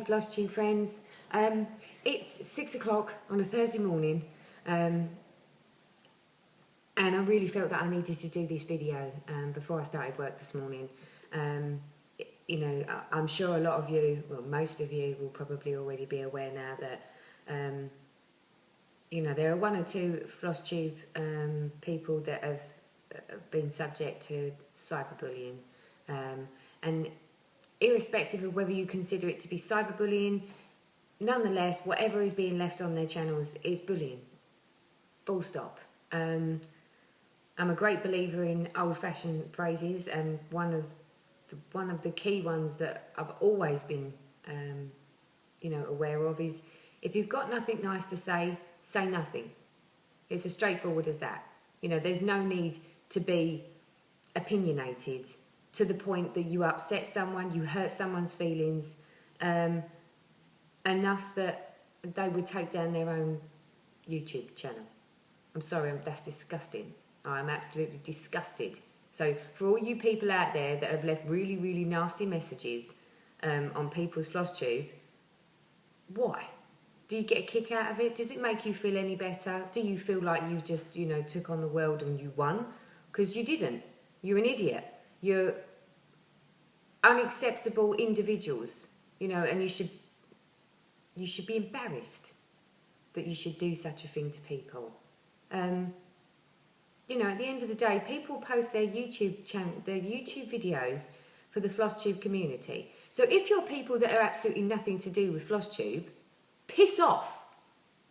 Flosstube friends. It's 6 o'clock on a Thursday morning, and I really felt that I needed to do this video before I started work this morning. You know, I'm sure a lot of you, well, most of you will probably already be aware now that, you know, there are one or two Flosstube people that have been subject to cyberbullying, and irrespective of whether you consider it to be cyberbullying, nonetheless, whatever is being left on their channels is bullying. Full stop. I'm a great believer in old-fashioned phrases, and one of the key ones that I've always been, you know, aware of is, if you've got nothing nice to say, say nothing. It's as straightforward as that. You know, there's no need to be opinionated to the point that you upset someone, you hurt someone's feelings, enough that they would take down their own YouTube channel. I'm sorry, that's disgusting. I'm absolutely disgusted. So for all you people out there that have left really, really nasty messages on people's Flosstube, why? Do you get a kick out of it? Does it make you feel any better? Do you feel like you just, you know, took on the world and you won? Because you didn't. You're an idiot. You're unacceptable individuals, you know, and you should be embarrassed that you should do such a thing to people. You know, at the end of the day, people post their YouTube channel, their YouTube videos for the Flosstube community. So if you're people that are absolutely nothing to do with Flosstube, piss off,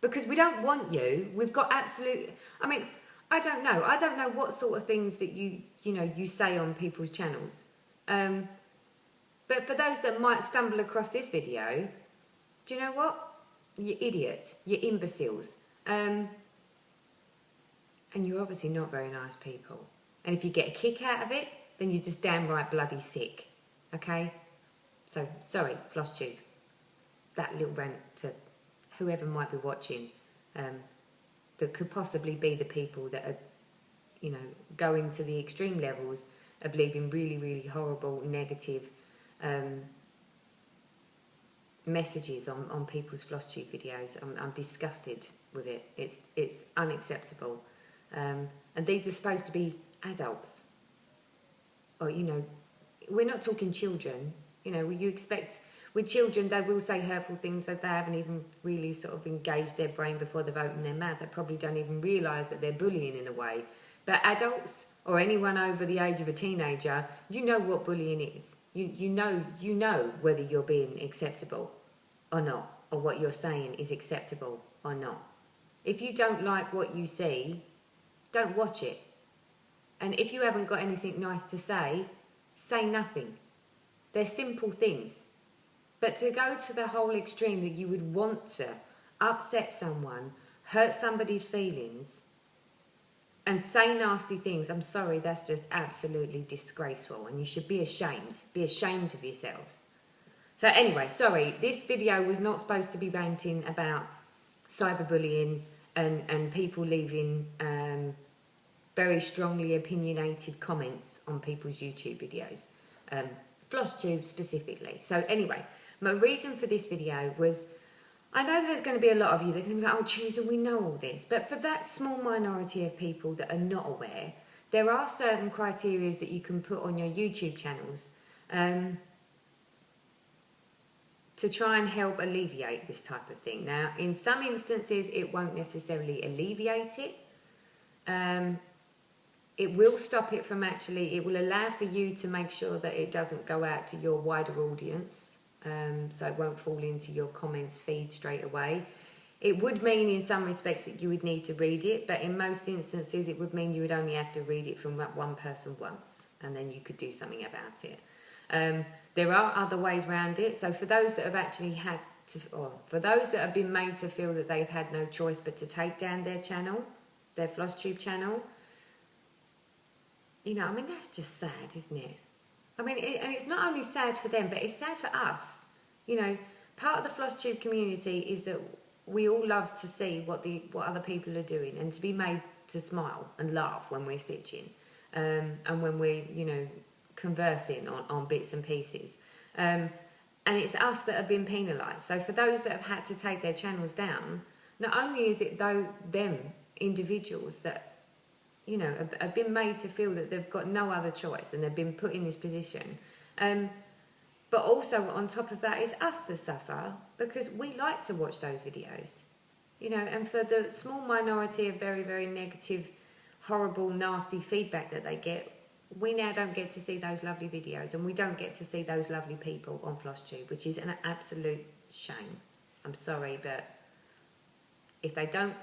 because we don't want you. We've got absolute, I mean, I don't know what sort of things that you know, you say on people's channels. But for those that might stumble across this video, do you know what? You're idiots, you're imbeciles. And you're obviously not very nice people. And if you get a kick out of it, then you're just downright bloody sick. Okay? So, sorry, Flosstube. That little rant to whoever might be watching, that could possibly be the people that are, you know, going to the extreme levels of leaving really, really horrible, negative messages on people's Flosstube videos. I'm disgusted with it. It's unacceptable. And these are supposed to be adults. Or, you know, we're not talking children. You know, you expect, with children, they will say hurtful things that they haven't even really sort of engaged their brain before they've opened their mouth. They probably don't even realise that they're bullying in a way. But adults, or anyone over the age of a teenager, you know what bullying is. You know whether you're being acceptable or not, or what you're saying is acceptable or not. If you don't like what you see, don't watch it. And if you haven't got anything nice to say, say nothing. They're simple things. But to go to the whole extreme that you would want to upset someone, hurt somebody's feelings, and say nasty things, I'm sorry, that's just absolutely disgraceful, and you should be ashamed. Be ashamed of yourselves. So anyway, sorry, this video was not supposed to be ranting about cyberbullying and people leaving very strongly opinionated comments on people's YouTube videos. Flosstube specifically. So anyway, my reason for this video was, I know there's going to be a lot of you that are going to be like, oh Teresa, we know all this. But for that small minority of people that are not aware, there are certain criteria that you can put on your YouTube channels to try and help alleviate this type of thing. Now, in some instances, it won't necessarily alleviate it. It will stop it from actually, it will allow for you to make sure that it doesn't go out to your wider audience. So it won't fall into your comments feed straight away. It would mean in some respects that you would need to read it, but in most instances it would mean you would only have to read it from that one person once, and then you could do something about it. There are other ways around it. So for those that have actually had to, or for those that have been made to feel that they've had no choice but to take down their channel, their Flosstube channel, you know, I mean, that's just sad, isn't it? I mean, and it's not only sad for them, but it's sad for us. You know, part of the Flosstube community is that we all love to see what other people are doing, and to be made to smile and laugh when we're stitching, and when we're, you know, conversing on bits and pieces. and it's us that have been penalised. So for those that have had to take their channels down, not only is it them individuals that, you know, have been made to feel that they've got no other choice and they've been put in this position, but also on top of that is us that suffer, because we like to watch those videos, you know. And for the small minority of very, very negative, horrible, nasty feedback that they get, we now don't get to see those lovely videos, and we don't get to see those lovely people on Flosstube, which is an absolute shame. I'm sorry, but if they don't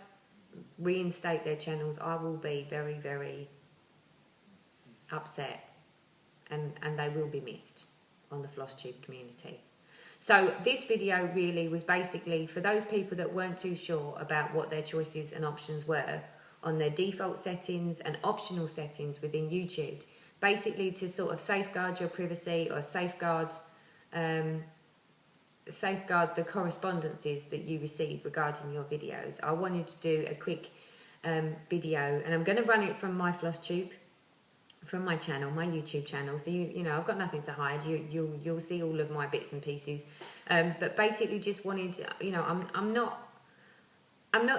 reinstate their channels, I will be very, very upset, and they will be missed on the Flosstube community. So this video really was basically for those people that weren't too sure about what their choices and options were on their default settings and optional settings within YouTube, basically to sort of safeguard your privacy or safeguard the correspondences that you receive regarding your videos. I wanted to do a quick video, and I'm going to run it from my Flosstube, from my channel, my YouTube channel. So you know, I've got nothing to hide. You'll see all of my bits and pieces. But basically, just wanted, you know, I'm not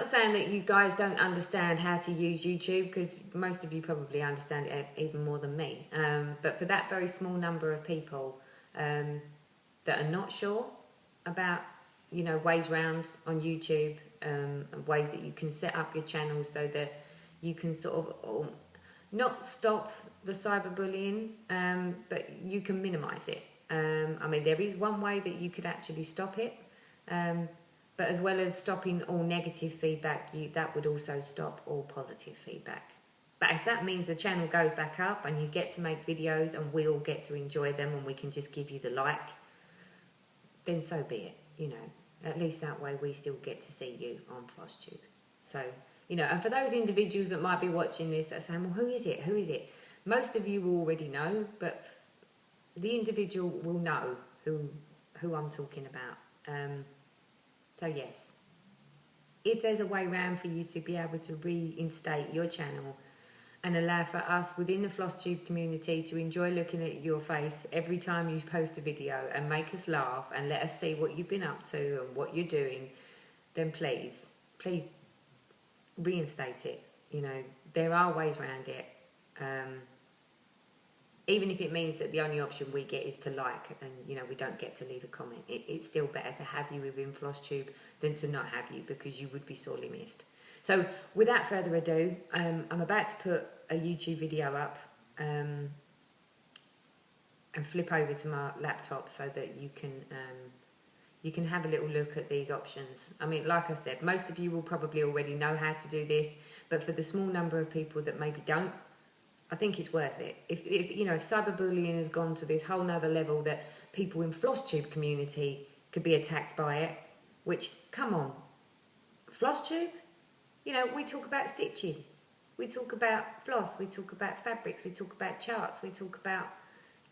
saying that you guys don't understand how to use YouTube, because most of you probably understand it even more than me. But for that very small number of people that are not sure about, you know, ways round on YouTube, and ways that you can set up your channel so that you can sort of not stop the cyberbullying, but you can minimise it. I mean, there is one way that you could actually stop it, but as well as stopping all negative feedback, that would also stop all positive feedback. But if that means the channel goes back up and you get to make videos and we all get to enjoy them and we can just give you the like, then so be it, you know. At least that way we still get to see you on Flosstube. So, you know, and for those individuals that might be watching this that are saying, well, who is it? Who is it? Most of you will already know, but the individual will know who I'm talking about. So yes, if there's a way around for you to be able to reinstate your channel and allow for us within the Flosstube community to enjoy looking at your face every time you post a video and make us laugh and let us see what you've been up to and what you're doing, then please reinstate it. You know, there are ways around it. Even if it means that the only option we get is to like, and you know, we don't get to leave a comment. It's still better to have you within Flosstube than to not have you, because you would be sorely missed. So without further ado, I'm about to put a YouTube video up and flip over to my laptop so that you can have a little look at these options. I mean, like I said, most of you will probably already know how to do this, but for the small number of people that maybe don't, I think it's worth it. If you know, if cyberbullying has gone to this whole nother level that people in Flosstube community could be attacked by it, which, come on, Flosstube? You know, we talk about stitching, we talk about floss, we talk about fabrics, we talk about charts, we talk about,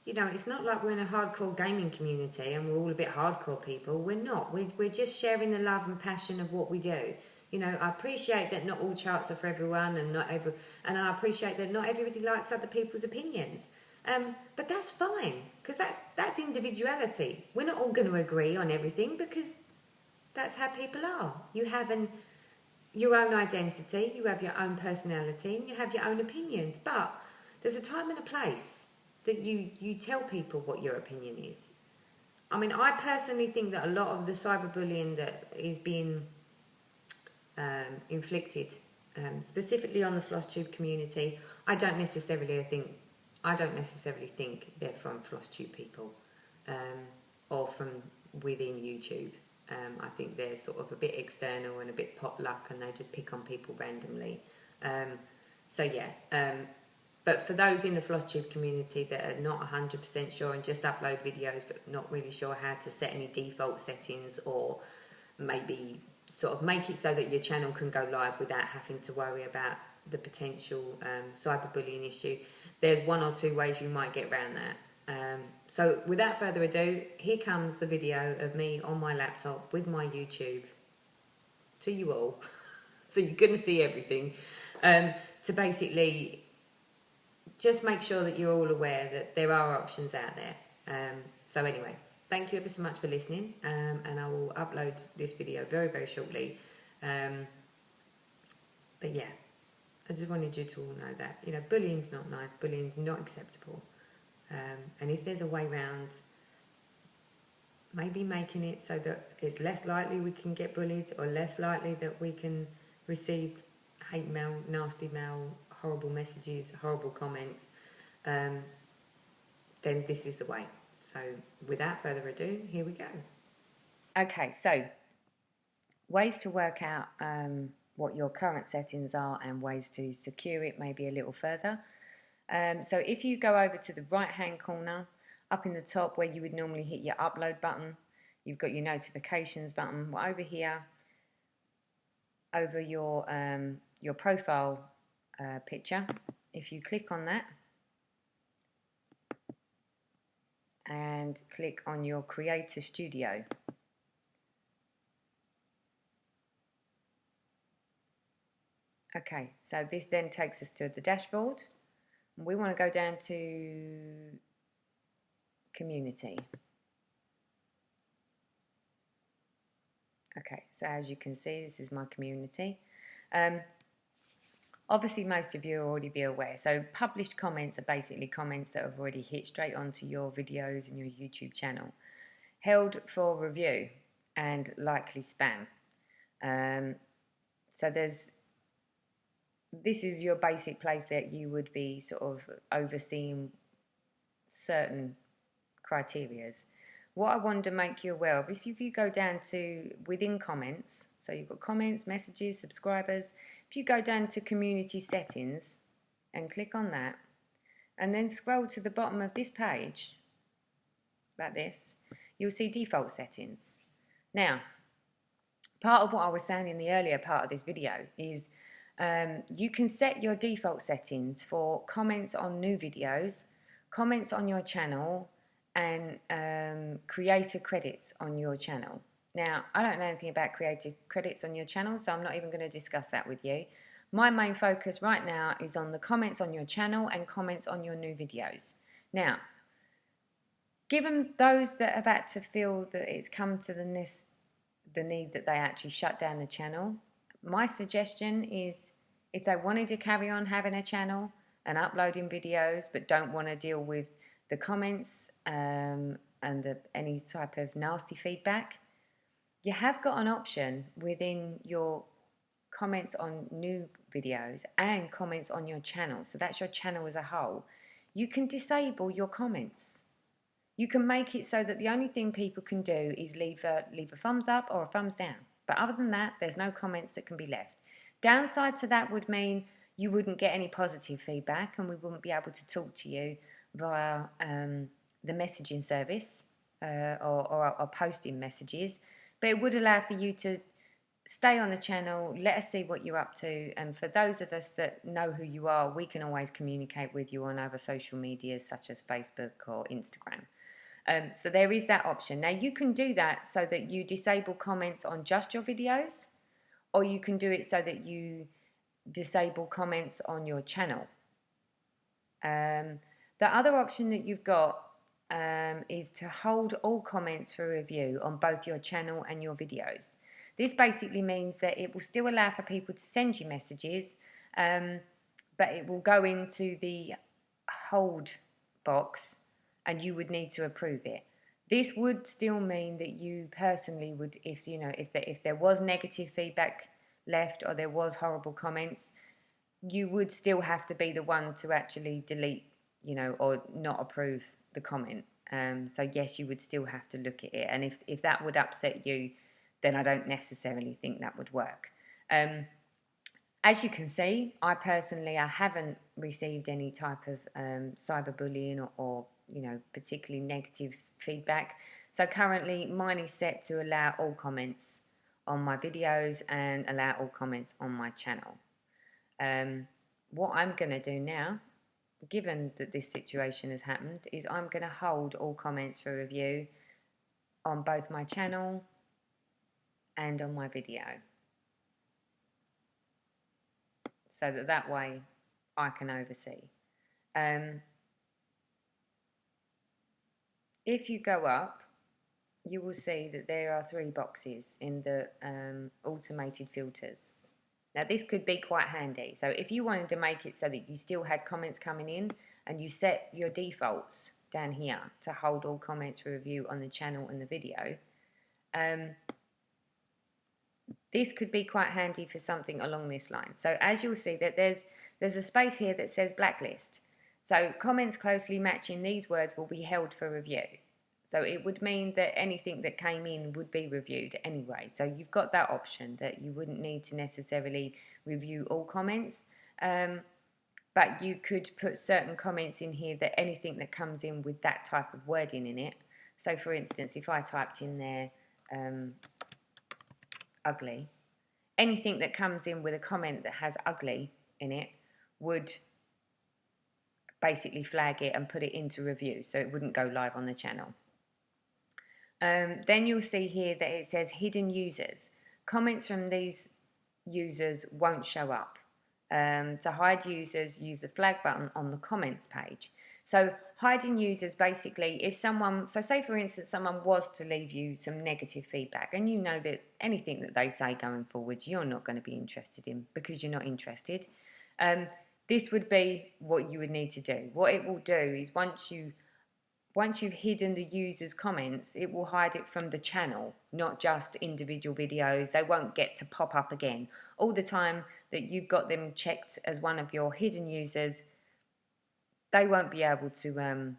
you know, it's not like we're in a hardcore gaming community and we're all a bit hardcore people. We're not. We're just sharing the love and passion of what we do. You know, I appreciate that not all charts are for everyone, and and I appreciate that not everybody likes other people's opinions. But that's fine, because that's individuality. We're not all going to agree on everything, because that's how people are. You have your own identity, you have your own personality, and you have your own opinions. But there's a time and a place that you tell people what your opinion is. I mean, I personally think that a lot of the cyberbullying that is being inflicted, specifically on the Flosstube community, I don't necessarily think they're from Flosstube people, or from within YouTube. I think they're sort of a bit external and a bit potluck, and they just pick on people randomly. So yeah, but for those in the Flosstube community that are not 100% sure and just upload videos but not really sure how to set any default settings, or maybe sort of make it so that your channel can go live without having to worry about the potential cyberbullying issue, there's one or two ways you might get around that. So without further ado, here comes the video of me on my laptop with my YouTube to you all. So you're going to see everything, to basically just make sure that you're all aware that there are options out there. So anyway, thank you ever so much for listening, and I will upload this video very, very shortly. But yeah, I just wanted you to all know that, you know, bullying's not nice, bullying's not acceptable. And if there's a way round, maybe making it so that it's less likely we can get bullied, or less likely that we can receive hate mail, nasty mail, horrible messages, horrible comments, then this is the way. So without further ado, here we go. Okay, so ways to work out what your current settings are and ways to secure it maybe a little further. So if you go over to the right hand corner, up in the top where you would normally hit your upload button, you've got your notifications button. Well, over here, over your profile picture, if you click on that and click on your Creator Studio, okay, so this then takes us to the dashboard. We want to go down to Community. Okay, so as you can see, this is my community. Obviously, most of you will already be aware. So published comments are basically comments that have already hit straight onto your videos and your YouTube channel. Held for review and likely spam. So this is your basic place that you would be sort of overseeing certain criterias. What I wanted to make you aware of is if you go down to within comments, so you've got comments, messages, subscribers. If you go down to community settings and click on that, and then scroll to the bottom of this page, like this, you'll see default settings. Now, part of what I was saying in the earlier part of this video is you can set your default settings for comments on new videos, comments on your channel, and creator credits on your channel. Now, I don't know anything about creator credits on your channel, so I'm not even going to discuss that with you. My main focus right now is on the comments on your channel and comments on your new videos. Now, given those that have had to feel that it's come to the need that they actually shut down the channel, my suggestion is if they wanted to carry on having a channel and uploading videos but don't want to deal with the comments and any type of nasty feedback, you have got an option within your comments on new videos and comments on your channel. So that's your channel as a whole. You can disable your comments. You can make it so that the only thing people can do is leave a thumbs up or a thumbs down. But other than that, there's no comments that can be left. Downside to that would mean you wouldn't get any positive feedback and we wouldn't be able to talk to you via the messaging service or posting messages. But it would allow for you to stay on the channel, let us see what you're up to, and for those of us that know who you are, we can always communicate with you on other social medias such as Facebook or Instagram. So there is that option. Now you can do that so that you disable comments on just your videos, or you can do it so that you disable comments on your channel. The other option that you've got is to hold all comments for review on both your channel and your videos. This basically means that it will still allow for people to send you messages, but it will go into the hold box and you would need to approve it. This would still mean that you personally would, if there was negative feedback left or there was horrible comments, you would still have to be the one to actually delete, or not approve the comment. So yes, you would still have to look at it. And if that would upset you, then I don't necessarily think that would work. As you can see, I haven't received any type of cyberbullying or particularly negative feedback. So currently mine is set to allow all comments on my videos and allow all comments on my channel. What I'm going to do now, given that this situation has happened, is I'm going to hold all comments for review on both my channel and on my video, so that way I can oversee. If you go up you will see that there are 3 boxes in the automated filters. Now this could be quite handy. So if you wanted to make it so that you still had comments coming in, and you set your defaults down here to hold all comments for review on the channel and the video, this could be quite handy for something along this line. So as you'll see that there's a space here that says blacklist. So comments closely matching these words will be held for review. So it would mean that anything that came in would be reviewed anyway. So you've got that option that you wouldn't need to necessarily review all comments. But you could put certain comments in here that anything that comes in with that type of wording in it. So for instance, if I typed in there ugly, anything that comes in with a comment that has ugly in it would basically flag it and put it into review, so it wouldn't go live on the channel. Then you'll see here that it says hidden users. Comments from these users won't show up. To hide users, use the flag button on the comments page. So hiding users, basically, if someone, so say for instance someone was to leave you some negative feedback, and you know that anything that they say going forwards you're not going to be interested in because you're not interested, this would be what you would need to do. What it will do is once you've hidden the user's comments, it will hide it from the channel, not just individual videos. They won't get to pop up again. All the time that you've got them checked as one of your hidden users, they won't be able to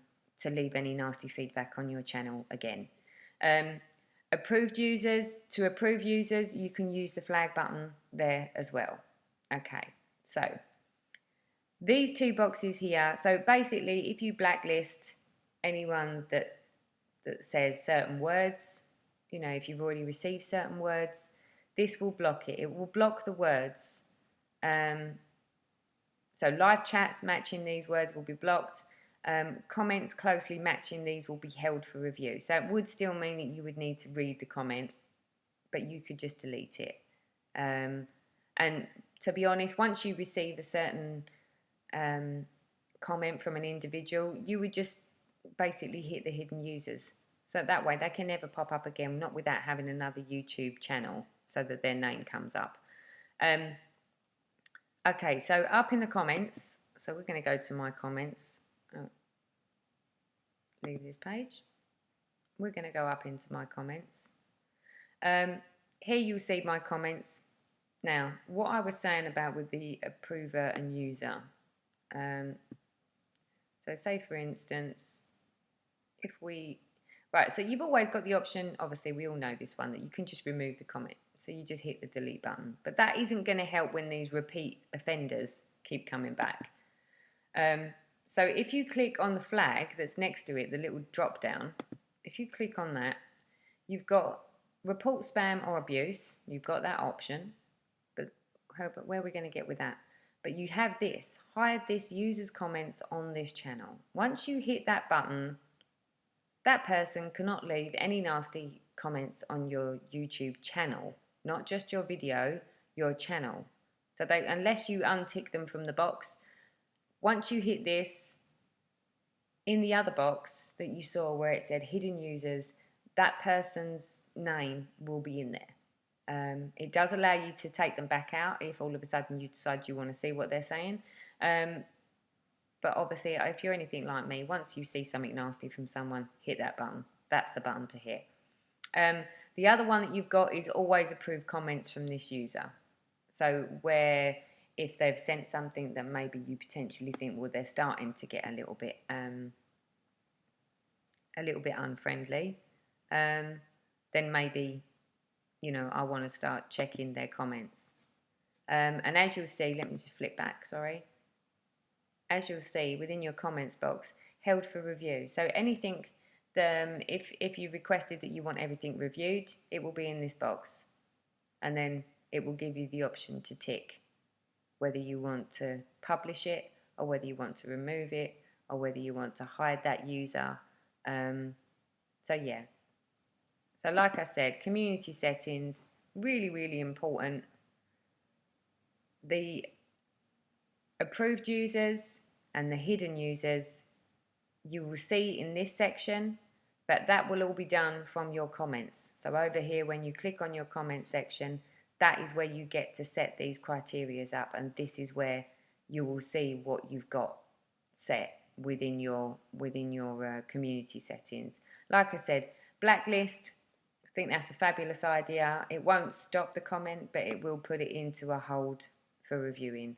leave any nasty feedback on your channel again. Approved users, to approve users, you can use the flag button there as well. Okay, so these 2 boxes here, so basically if you blacklist anyone that says certain words, you know, if you've already received certain words, this will block it. It will block the words. So live chats matching these words will be blocked. Comments closely matching these will be held for review. So it would still mean that you would need to read the comment, but you could just delete it. And to be honest, once you receive a certain comment from an individual, you would just basically hit the hidden users. So that way they can never pop up again, not without having another YouTube channel so that their name comes up. Okay, so up in the comments, so we're going to go to my comments. Leave this page. We're going to go up into my comments. Here you'll see my comments. Now, what I was saying about with the approver and user. So say for instance, if we, right, so you've always got the option, obviously we all know this one, that you can just remove the comment. So you just hit the delete button. But that isn't going to help when these repeat offenders keep coming back. So if you click on the flag that's next to it, the little drop down, if you click on that, you've got report spam or abuse. You've got that option. But where are we going to get with that? But you have this, hide this user's comments on this channel. Once you hit that button, that person cannot leave any nasty comments on your YouTube channel, not just your video, your channel. So they, unless you untick them from the box, once you hit this, in the other box that you saw where it said hidden users, that person's name will be in there. It does allow you to take them back out if all of a sudden you decide you want to see what they're saying. But obviously, if you're anything like me, once you see something nasty from someone, hit that button. That's the button to hit. The other one that you've got is always approve comments from this user. So where if they've sent something that maybe you potentially think, well, they're starting to get a little bit unfriendly, then maybe, you know, I want to start checking their comments. And as you'll see, let me just flip back, sorry. As you'll see, within your comments box, held for review. So anything, if you requested that you want everything reviewed, it will be in this box. And then it will give you the option to tick whether you want to publish it or whether you want to remove it or whether you want to hide that user. So yeah. So like I said, community settings, really, really important. The approved users and the hidden users, you will see in this section But that will all be done from your comments. So over here, when you click on your comment section, that is where you get to set these criterias up, and this is where you will see what you've got set within your community settings. Like I said, blacklist, I think that's a fabulous idea. It won't stop the comment, but it will put it into a hold for reviewing.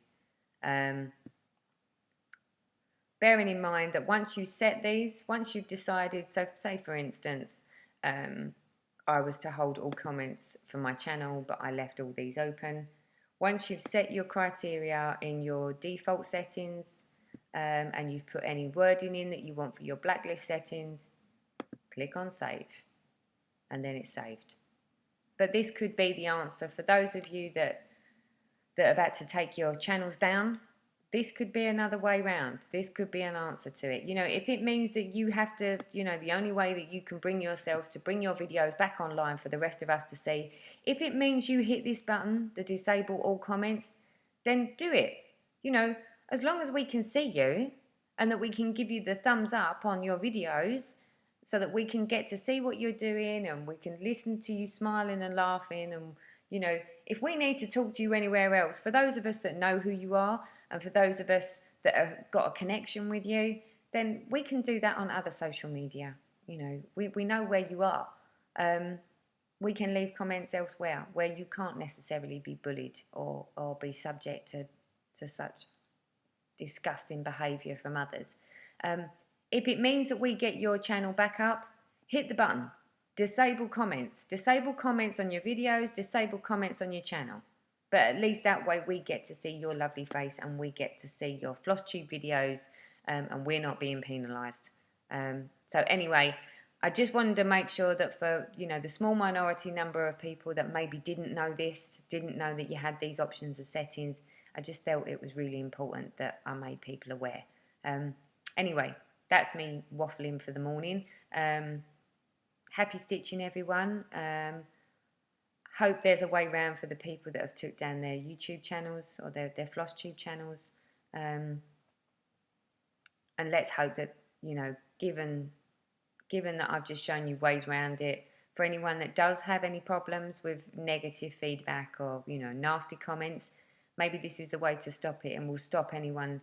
Bearing in mind that once you set these, once you've decided, so say for instance, I was to hold all comments for my channel, but I left all these open. Once you've set your criteria in your default settings, and you've put any wording in that you want for your blacklist settings, click on save, and then it's saved. But this could be the answer for those of you that are about to take your channels down. This could be another way round. This could be an answer to it. You know, if it means that you have to, you know, the only way that you can bring yourself to bring your videos back online for the rest of us to see, if it means you hit this button, the disable all comments, then do it. You know, as long as we can see you and that we can give you the thumbs up on your videos so that we can get to see what you're doing and we can listen to you smiling and laughing. And, you know, if we need to talk to you anywhere else, for those of us that know who you are and for those of us that have got a connection with you, then we can do that on other social media. You know, we know where you are. We can leave comments elsewhere where you can't necessarily be bullied or be subject to such disgusting behaviour from others. If it means that we get your channel back up, hit the button. Disable comments. Disable comments on your videos, disable comments on your channel. But at least that way we get to see your lovely face and we get to see your Flosstube videos, and we're not being penalised. So anyway, I just wanted to make sure that for, you know, the small minority number of people that maybe didn't know this, didn't know that you had these options of settings, I just felt it was really important that I made people aware. Anyway, that's me waffling for the morning. Happy stitching, everyone. Hope there's a way round for the people that have took down their YouTube channels or their Flosstube channels. And let's hope that, you know, given that I've just shown you ways around it, for anyone that does have any problems with negative feedback or, you know, nasty comments, maybe this is the way to stop it and will stop anyone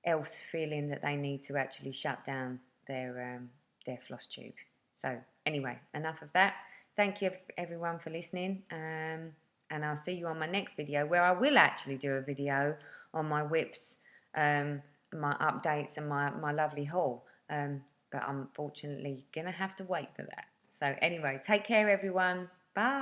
else feeling that they need to actually shut down their Flosstube. So anyway, enough of that. Thank you everyone for listening, and I'll see you on my next video where I will actually do a video on my whips, my updates and my lovely haul, but I'm unfortunately going to have to wait for that. So anyway, take care everyone. Bye.